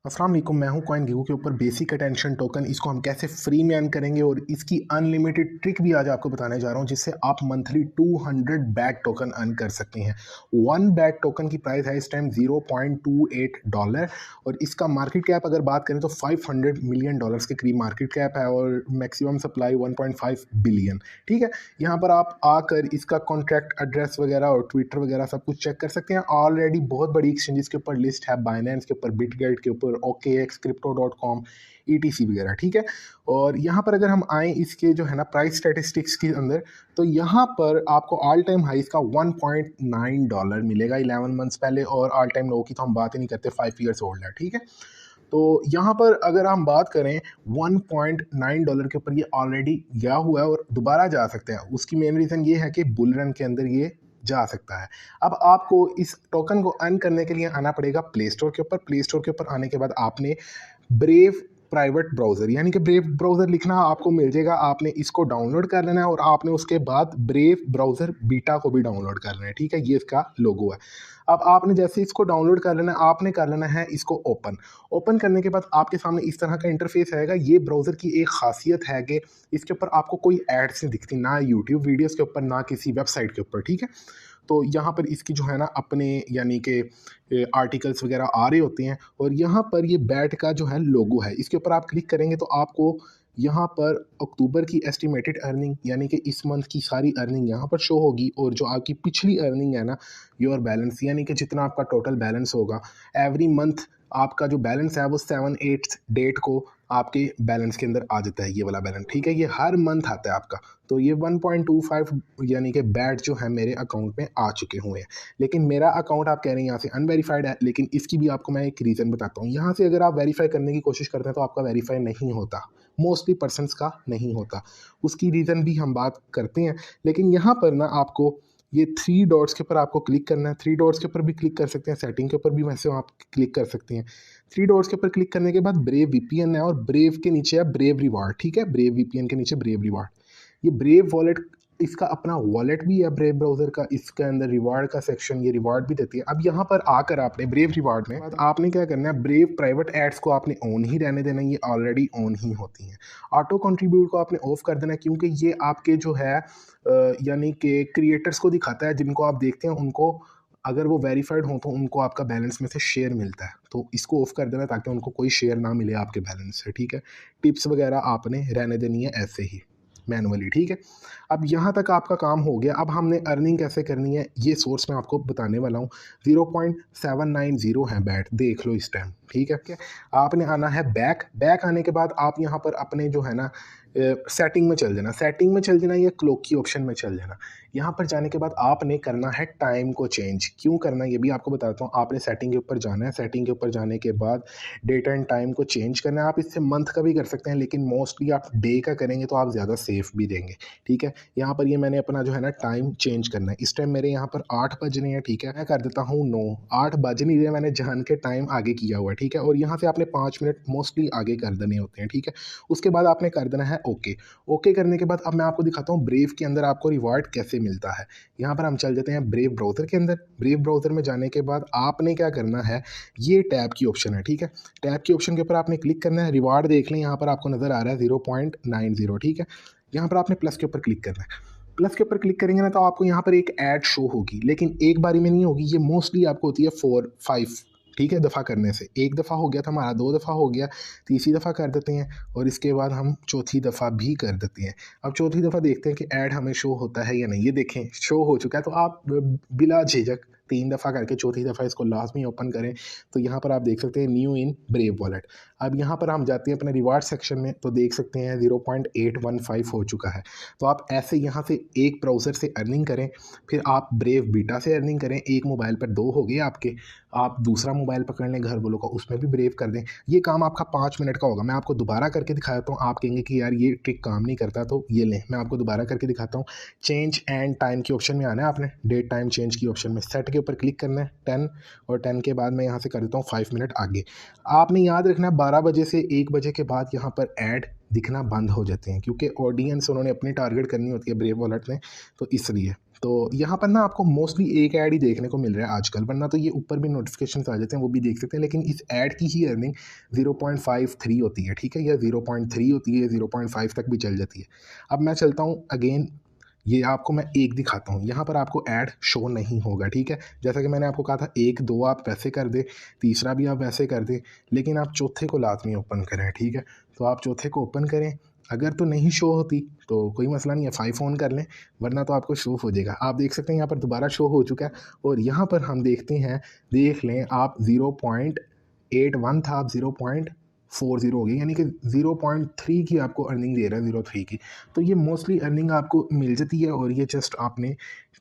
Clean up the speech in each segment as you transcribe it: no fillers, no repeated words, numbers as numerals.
अस्सलाम वालेकुम, मैं हूं कॉइन गिव के ऊपर बेसिक अटेंशन टोकन। इसको हम कैसे फ्री में अर्न करेंगे और इसकी अनलिमिटेड ट्रिक भी आज आपको बताने जा रहा हूं, जिससे आप मंथली 200 बैट टोकन अर्न कर सकते हैं। वन बैट टोकन की प्राइस है इस टाइम $0.28 और इसका मार्केट कैप अगर बात करें तो $500 मिलियन के करीब मार्केट कैप है और मैक्सिमम सप्लाई 1.5 बिलियन। ठीक है, यहाँ पर आप आकर इसका कॉन्ट्रैक्ट एड्रेस वगैरह और ट्विटर वगैरह सब कुछ चेक कर सकते हैं। ऑलरेडी बहुत बड़ी एक्सचेंजेस के ऊपर लिस्ट है, बाइनेंस के ऊपर, बिटगेट के ऊपर, OKX, Crypto.com, ETC वगैरह। ठीक है, और यहाँ पर अगर हम आए इसके जो है ना प्राइस स्टैटिस्टिक्स के अंदर, तो यहाँ पर आपको ऑल टाइम हाई का $1.9 मिलेगा 11 मंथ्स पहले, और ऑल टाइम लो की तो हम बात ही नहीं करते, 5 ईयर्स ओल्ड है। ठीक है, तो यहाँ पर अगर हम बात करें $1.9 के ऊपर ये ऑलरेडी गया हुआ है और दोबारा जा सकते हैं। उसकी मेन रीज़न ये है कि बुल रन के अंदर ये जा सकता है। अब आपको इस टोकन को अर्न करने के लिए आना पड़ेगा प्ले स्टोर के ऊपर। प्ले स्टोर के ऊपर आने के बाद आपने ब्रेव प्राइवेट ब्राउज़र, यानी कि ब्रेव ब्राउज़र लिखना आपको मिल जाएगा। आपने इसको डाउनलोड कर लेना है और आपने उसके बाद ब्रेव ब्राउज़र बीटा को भी डाउनलोड कर लेना है। ठीक है, ये इसका लोगो है। अब आपने जैसे इसको डाउनलोड कर लेना है, आपने कर लेना है इसको ओपन करने के बाद आपके सामने इस तरह का इंटरफेस आएगा। ये ब्राउज़र की एक खासियत है कि इसके ऊपर आपको कोई एड्स नहीं दिखती, ना यूट्यूब वीडियोज़ के ऊपर, ना किसी वेबसाइट के ऊपर। ठीक है, तो यहाँ पर इसकी जो है ना अपने यानी कि आर्टिकल्स वगैरह आ रहे होते हैं और यहाँ पर ये बैट का जो है लोगो है, इसके ऊपर आप क्लिक करेंगे तो आपको यहाँ पर अक्टूबर की एस्टिमेटेड अर्निंग, यानी कि इस मंथ की सारी अर्निंग यहाँ पर शो होगी। और जो आपकी पिछली अर्निंग है ना, योर बैलेंस, यानी कि जितना आपका टोटल बैलेंस होगा एवरी मंथ, आपका जो बैलेंस है वो 7/8 डेट को आपके बैलेंस के अंदर आ जाता है, ये वाला बैलेंस। ठीक है, ये हर मंथ आता है आपका। तो ये 1.25 यानी कि बैट जो है मेरे अकाउंट में आ चुके हुए हैं। लेकिन मेरा अकाउंट आप कह रहे हैं यहाँ से अनवेरीफाइड है, लेकिन इसकी भी आपको मैं एक रीज़न बताता हूँ। यहाँ से अगर आप वेरीफाई करने की कोशिश करते हैं तो आपका वेरीफाई नहीं होता, मोस्टली पर्सनस का नहीं होता। उसकी रीज़न भी हम बात करते हैं, लेकिन यहाँ पर ना आपको ये 3 डॉट्स के ऊपर आपको क्लिक करना है। 3 डॉट्स के ऊपर भी क्लिक कर सकते हैं, सेटिंग के ऊपर भी वैसे आप क्लिक कर सकते हैं। 3 डॉट्स के ऊपर क्लिक करने के बाद ब्रेव VPN है और ब्रेव के नीचे है ब्रेव रिवार्ड। ठीक है, ब्रेव VPN के नीचे ब्रेव रिवार्ड। ये ब्रेव वॉलेट, इसका अपना वॉलेट भी है ब्रेव ब्राउज़र का, इसके अंदर रिवार्ड का सेक्शन, ये रिवार्ड भी देती है। अब यहाँ पर आकर आपने ब्रेव रिवार्ड में आपने क्या करना है, ब्रेव प्राइवेट एड्स को आपने ऑन ही रहने देना, ये ऑलरेडी ऑन ही होती हैं। ऑटो कंट्रीब्यूट को आपने ऑफ कर देना है, क्योंकि ये आपके जो है यानी कि क्रिएटर्स को दिखाता है, जिनको आप देखते हैं उनको अगर वो वेरीफाइड हो तो उनको आपका बैलेंस में से शेयर मिलता है। तो इसको ऑफ कर देना ताकि उनको कोई शेयर ना मिले आपके बैलेंस से। ठीक है, टिप्स वगैरह आपने रहने देनी है ऐसे ही मैनुअली। ठीक है, अब यहाँ तक आपका काम हो गया। अब हमने अर्निंग कैसे करनी है ये सोर्स मैं आपको बताने वाला हूँ। 0.790 है बैट, देख लो इस टाइम। ठीक है, आपने आना है बैक आने के बाद आप यहाँ पर अपने जो है ना सेटिंग में चल जाना, सेटिंग में चल जाना या क्लॉक की ऑप्शन में चल जाना। यहाँ पर जाने के बाद आपने करना है टाइम को चेंज। क्यों करना है ये भी आपको बताता हूँ। आपने सेटिंग के ऊपर जाना है, सेटिंग के ऊपर जाने के बाद डेट एंड टाइम को चेंज करना है। आप इससे मंथ का भी कर सकते हैं, लेकिन मोस्टली आप डे का करेंगे तो आप ज़्यादा सेफ भी देंगे। ठीक है, यहाँ पर ये मैंने अपना जो है ना टाइम चेंज करना है। इस टाइम मेरे यहाँ पर 8 बज रहे हैं। ठीक है, मैं कर देता हूँ 9, 8 बज नहीं रहे, मैंने जान के टाइम आगे किया हुआ है। ठीक है, और यहाँ से आपने 5 मिनट मोस्टली आगे कर देने होते हैं। ठीक है, उसके बाद आपने कर देना है ओके करने के बाद अब मैं आपको दिखाता हूँ ब्रेव के अंदर आपको रिवार्ड कैसे मिलता है। यहाँ पर हम चल जाते हैं ब्रेव ब्राउज़र के अंदर। ब्रेव ब्राउज़र में जाने के बाद आपने क्या करना है, ये टैब की ऑप्शन है। ठीक है, टैब की ऑप्शन के ऊपर आपने क्लिक करना है। रिवार्ड देख लें, यहाँ पर आपको नज़र आ रहा है 0.90। ठीक है, यहाँ पर आपने प्लस के ऊपर क्लिक करना है। प्लस के ऊपर क्लिक करेंगे ना तो आपको यहाँ पर एक ऐड शो होगी, लेकिन एक बारी में नहीं होगी, ये मोस्टली आपको होती है 4-5 ठीक है दफ़ा करने से। एक दफ़ा हो गया था हमारा, 2 दफ़ा हो गया, तीसरी दफ़ा कर देते हैं और इसके बाद हम चौथी दफ़ा भी कर देते हैं। अब चौथी दफ़ा देखते हैं कि ऐड हमें शो होता है या नहीं। ये देखें शो हो चुका है, तो आप बिला झिझक 3 दफ़ा करके चौथी दफ़ा इसको लाजमी ओपन करें। तो यहाँ पर आप देख सकते हैं न्यू इन ब्रेव वॉलेट। अब यहाँ पर हम जाते हैं अपने रिवार्ड सेक्शन में, तो देख सकते हैं 0.815 हो चुका है। तो आप ऐसे यहाँ से एक ब्राउज़र से अर्निंग करें, फिर आप ब्रेव बीटा से अर्निंग करें। एक मोबाइल पर 2 हो गए आपके, आप दूसरा मोबाइल पकड़ लें घर वालों का, उसमें भी ब्रेव कर दें। ये काम आपका 5 मिनट का होगा। मैं आपको दोबारा करके दिखाता हूँ। आप कहेंगे कि यार ये ट्रिक काम नहीं करता, तो ये लें मैं आपको दोबारा करके दिखाता हूँ। चेंज एंड टाइम की ऑप्शन में आना है, आपने डेट टाइम चेंज की ऑप्शन में सेट के ऊपर क्लिक करना है 10, और 10 के बाद मैं यहाँ से कर देता हूँ 5 मिनट आगे। आपने याद रखना है 12 बजे से 1 बजे के बाद यहाँ पर ऐड दिखना बंद हो जाते हैं, क्योंकि ऑडियंस उन्होंने अपनी टारगेट करनी होती है ब्रेव वॉलेट में, तो इसलिए। तो यहाँ पर ना आपको मोस्टली एक ऐड ही देखने को मिल रहा है आजकल, वरना तो ये ऊपर भी नोटिफिकेशन आ जाते हैं, वो भी देख सकते हैं। लेकिन इस ऐड की ही अर्निंग 0.53 होती है, ठीक है, या 0.3 होती है, 0.5 तक भी चल जाती है। अब मैं चलता हूँ अगेन, ये आपको मैं एक दिखाता हूँ, यहाँ पर आपको ऐड शो नहीं होगा, ठीक है। जैसा कि मैंने आपको कहा था, एक दो आप वैसे कर दें, तीसरा भी आप वैसे कर दें, लेकिन आप चौथे को लाजमी ओपन करें, ठीक है। तो आप चौथे को ओपन करें, अगर तो नहीं शो होती तो कोई मसला नहीं है, 5 ऑन कर लें, वरना तो आपको शो हो जाएगा। आप देख सकते हैं यहाँ पर दोबारा शो हो चुका है, और यहाँ पर हम देखते हैं, देख लें आप 0.81 था, आप 0.40 हो गई, यानी कि 0.3 की आपको अर्निंग दे रहा है, 0.3 की। तो ये मोस्टली अर्निंग आपको मिल जाती है, और ये जस्ट आपने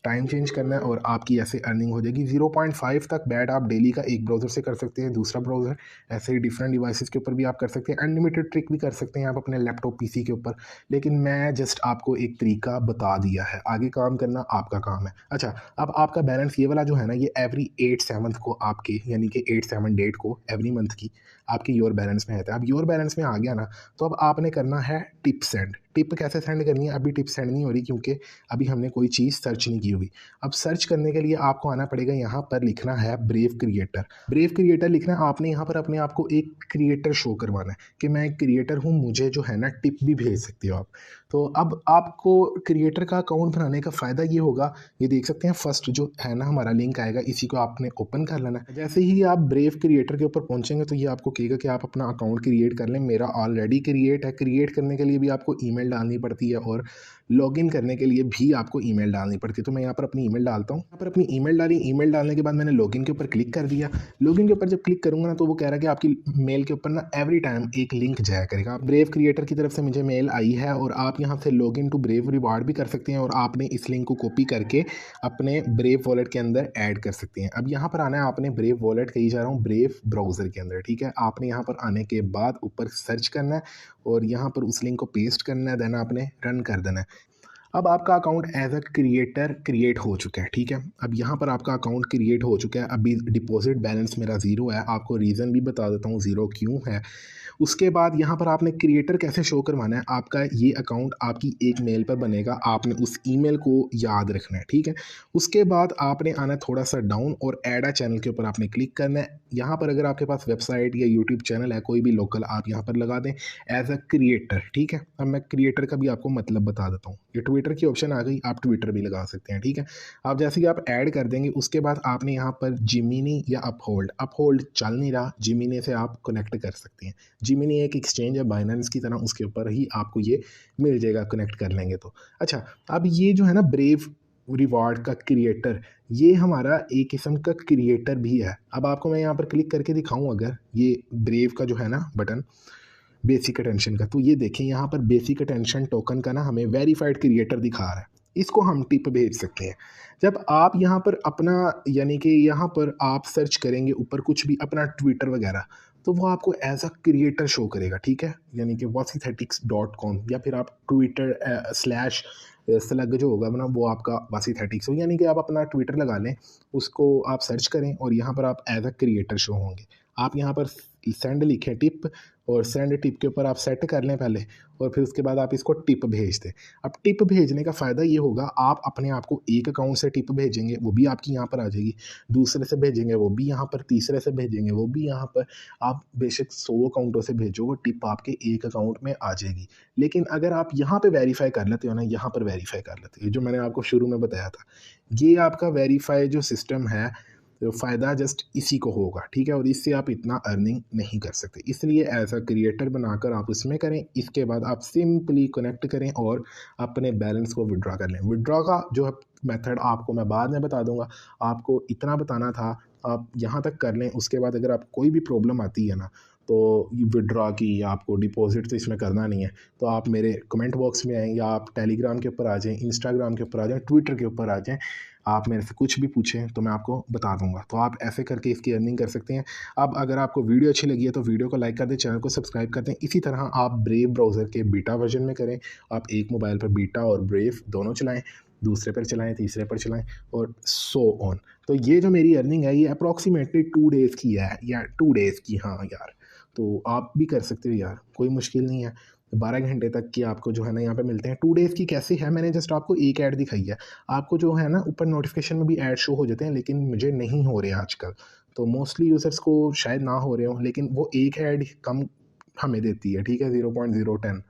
टाइम चेंज करना है और आपकी ऐसे अर्निंग हो जाएगी। 0.5 तक बैट आप डेली का एक ब्राउज़र से कर सकते हैं, दूसरा ब्राउज़र, ऐसे ही डिफरेंट डिवाइसेस के ऊपर भी आप कर सकते हैं। अनलिमिटेड ट्रिक भी कर सकते हैं आप अपने लैपटॉप पीसी के ऊपर, लेकिन मैं जस्ट आपको एक तरीका बता दिया है, आगे काम करना आपका काम है। अच्छा, अब आपका बैलेंस ये वाला जो है ना, ये एवरी 8/7 को आपके, यानी कि 8/7 डेट को एवरी मंथ की आपके योर बैलेंस में आता है। अब योर बैलेंस में आ गया ना, तो अब आपने करना है टिप सेंड। टिप कैसे सेंड करनी है? अभी टिप सेंड नहीं हो रही, क्योंकि अभी हमने कोई चीज़ सर्च नहीं की हुई। अब सर्च करने के लिए आपको आना पड़ेगा, यहाँ पर लिखना है ब्रेव क्रिएटर। ब्रेव क्रिएटर लिखना है आपने, यहाँ पर अपने आप को एक क्रिएटर शो करवाना है कि मैं एक क्रिएटर हूँ, मुझे जो है ना टिप भी भेज सकते हो आप। तो अब आपको क्रिएटर का अकाउंट बनाने का फ़ायदा ये होगा, ये देख सकते हैं फर्स्ट जो है ना हमारा लिंक आएगा, इसी को आपने ओपन कर लेना है। जैसे ही आप ब्रेव क्रिएटर के ऊपर पहुंचेंगे तो ये आपको कहेगा कि आप अपना अकाउंट क्रिएट कर लें। मेरा ऑलरेडी क्रिएट है। क्रिएट करने के लिए भी आपको ईमेल डालनी पड़ती है, और लॉगिन करने के लिए भी आपको ईमेल डालनी पड़ती है। तो मैं यहाँ पर अपनी ईमेल डालता हूँ, यहाँ पर अपनी ईमेल डाली। ईमेल डालने के बाद मैंने लॉगिन के ऊपर क्लिक कर दिया। लॉगिन के ऊपर जब क्लिक करूँगा ना, तो वो कह रहा है कि आपकी मेल के ऊपर ना एवरी टाइम एक लिंक जाया करेगा। ब्रेव क्रिएटर की तरफ से मुझे मेल आई है, और आप यहाँ से लॉगिन टू ब्रेव रिवार्ड भी कर सकते हैं, और आपने इस लिंक को कॉपी करके अपने ब्रेव वॉलेट के अंदर ऐड कर सकते हैं। अब यहाँ पर आना है आपने, ब्रेव वॉलेट कही जा रहा हूँ, ब्रेव ब्राउज़र के अंदर, ठीक है। आपने यहाँ पर आने के बाद ऊपर सर्च करना है, और यहाँ पर उस लिंक को पेस्ट करना है, देन आपने रन कर देना है। अब आपका account as a creator create हो चुका है, ठीक है। अब यहाँ पर आपका अकाउंट क्रिएट हो चुका है। अभी डिपॉजिट बैलेंस मेरा ज़ीरो है, आपको रीज़न भी बता देता हूँ ज़ीरो क्यों है। उसके बाद यहाँ पर आपने क्रिएटर कैसे शो करवाना है, आपका ये अकाउंट आपकी एक मेल पर बनेगा, आपने उस ईमेल को याद रखना है, ठीक है। उसके बाद आपने आना थोड़ा सा डाउन, और ऐड अ चैनल के ऊपर आपने क्लिक करना है। यहाँ पर अगर आपके पास वेबसाइट या यूट्यूब चैनल है कोई भी लोकल, आप यहाँ पर लगा दें एज अ क्रिएटर, ठीक है। अब मैं क्रिएटर का भी आपको मतलब बता देता हूँ। ये ट्विटर की ऑप्शन आ गई, आप ट्विटर भी लगा सकते हैं, ठीक है। आप जैसे कि आप ऐड कर देंगे, उसके बाद आपने यहाँ पर जिमिनी या अपहोल्ड चल नहीं रहा, जिमिनी से आप कनेक्ट कर सकते हैं। जिमिनी एक एक्सचेंज है बाइनेंस की तरह, उसके ऊपर ही आपको ये मिल जाएगा, कनेक्ट कर लेंगे तो। अच्छा, अब ये जो है ना ब्रेव रिवार्ड का क्रिएटर, ये हमारा एक किस्म का क्रिएटर भी है। अब आपको मैं यहाँ पर क्लिक करके दिखाऊं, अगर ये ब्रेव का जो है ना बटन बेसिक अटेंशन का, तो ये देखें यहाँ पर बेसिक अटेंशन टोकन का ना हमें वेरीफाइड क्रिएटर दिखा रहा है, इसको हम टिप भेज सकते हैं। जब आप यहाँ पर अपना, यानी कि यहाँ पर आप सर्च करेंगे ऊपर कुछ भी अपना ट्विटर वगैरह, तो वो आपको एज अ क्रिएटर शो करेगा, ठीक है। यानी कि wasithetics.com, या फिर आप ट्विटर स्लैश स्लग जो होगा ना, वो आपका वासीथेटिक्स हो, यानी कि आप अपना ट्विटर लगा लें, उसको आप सर्च करें, और यहाँ पर आप एज अ क्रिएटर शो होंगे। आप यहाँ पर सेंड लिखें टिप, और सेंड टिप के ऊपर आप सेट कर लें पहले, और फिर उसके बाद आप इसको टिप भेज दें। अब टिप भेजने का फ़ायदा ये होगा, आप अपने आप को एक अकाउंट से टिप भेजेंगे, वो भी आपकी यहाँ पर आ जाएगी, दूसरे से भेजेंगे वो भी यहाँ पर, तीसरे से भेजेंगे वो भी यहाँ पर। आप बेशक 100 अकाउंटों से भेजो, वो टिप आपके एक अकाउंट में आ जाएगी। लेकिन अगर आप यहाँ पे वेरीफाई कर लेते हो ना, यहाँ पर वेरीफाई कर लेते हो, जो मैंने आपको शुरू में बताया था, ये आपका वेरीफाई जो सिस्टम है, तो फ़ायदा जस्ट इसी को होगा, ठीक है। और इससे आप इतना अर्निंग नहीं कर सकते, इसलिए एज अ क्रिएटर बनाकर आप उसमें करें। इसके बाद आप सिंपली कनेक्ट करें और अपने बैलेंस को विड्रॉ कर लें। विड्रॉ का जो है मेथड आपको मैं बाद में बता दूंगा, आपको इतना बताना था, आप यहाँ तक कर लें। उसके बाद अगर आप कोई भी प्रॉब्लम आती है ना, तो विड्रॉ की या आपको डिपॉजिट तो इसमें करना नहीं है, तो आप मेरे कमेंट बॉक्स में आएँ, या आप टेलीग्राम के ऊपर आ जाएँ, इंस्टाग्राम के ऊपर आ जाएँ, ट्विटर के ऊपर आ जाएँ, आप मेरे से कुछ भी पूछें तो मैं आपको बता दूंगा। तो आप ऐसे करके इसकी अर्निंग कर सकते हैं। अब अगर आपको वीडियो अच्छी लगी है तो वीडियो को लाइक कर दें, चैनल को सब्सक्राइब कर दें। इसी तरह आप ब्रेव ब्राउज़र के बीटा वर्जन में करें। आप एक मोबाइल पर बीटा और ब्रेव दोनों चलाएं, दूसरे पर चलाएं, तीसरे पर चलाएं, और सो ऑन। तो ये जो मेरी अर्निंग है, ये अप्रॉक्सीमेटली 2 डेज़ की है, या 2 डेज़ की, हाँ यार, तो आप भी कर सकते हो यार, कोई मुश्किल नहीं है। 12 घंटे तक की आपको जो है ना यहाँ पे मिलते हैं। 2 डेज़ की कैसे है, मैंने जस्ट आपको एक ऐड दिखाई है। आपको जो है ना ऊपर नोटिफिकेशन में भी ऐड शो हो जाते हैं, लेकिन मुझे नहीं हो रहे आजकल। तो मोस्टली यूज़र्स को शायद ना हो रहे हो, लेकिन वो एक ऐड कम हमें देती है, ठीक है, 0.010।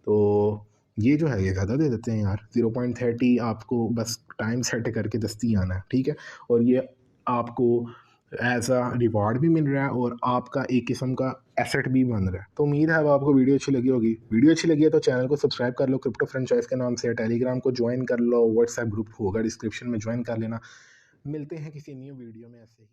तो ये जो है ये ज़्यादा दे देते हैं यार। 0.30 आपको बस टाइम सेट करके दस्ती आना है, ठीक है। और ये आपको एज अ रिवॉर्ड भी मिल रहा है और आपका एक किस्म का एसेट भी बन रहा है। तो उम्मीद है अब आपको वीडियो अच्छी लगी होगी। वीडियो अच्छी लगी है तो चैनल को सब्सक्राइब कर लो क्रिप्टो फ्रेंचाइज के नाम से, टेलीग्राम को ज्वाइन कर लो, व्हाट्सएप ग्रुप होगा डिस्क्रिप्शन में, ज्वाइन कर लेना। मिलते हैं किसी न्यू वीडियो में ऐसे ही।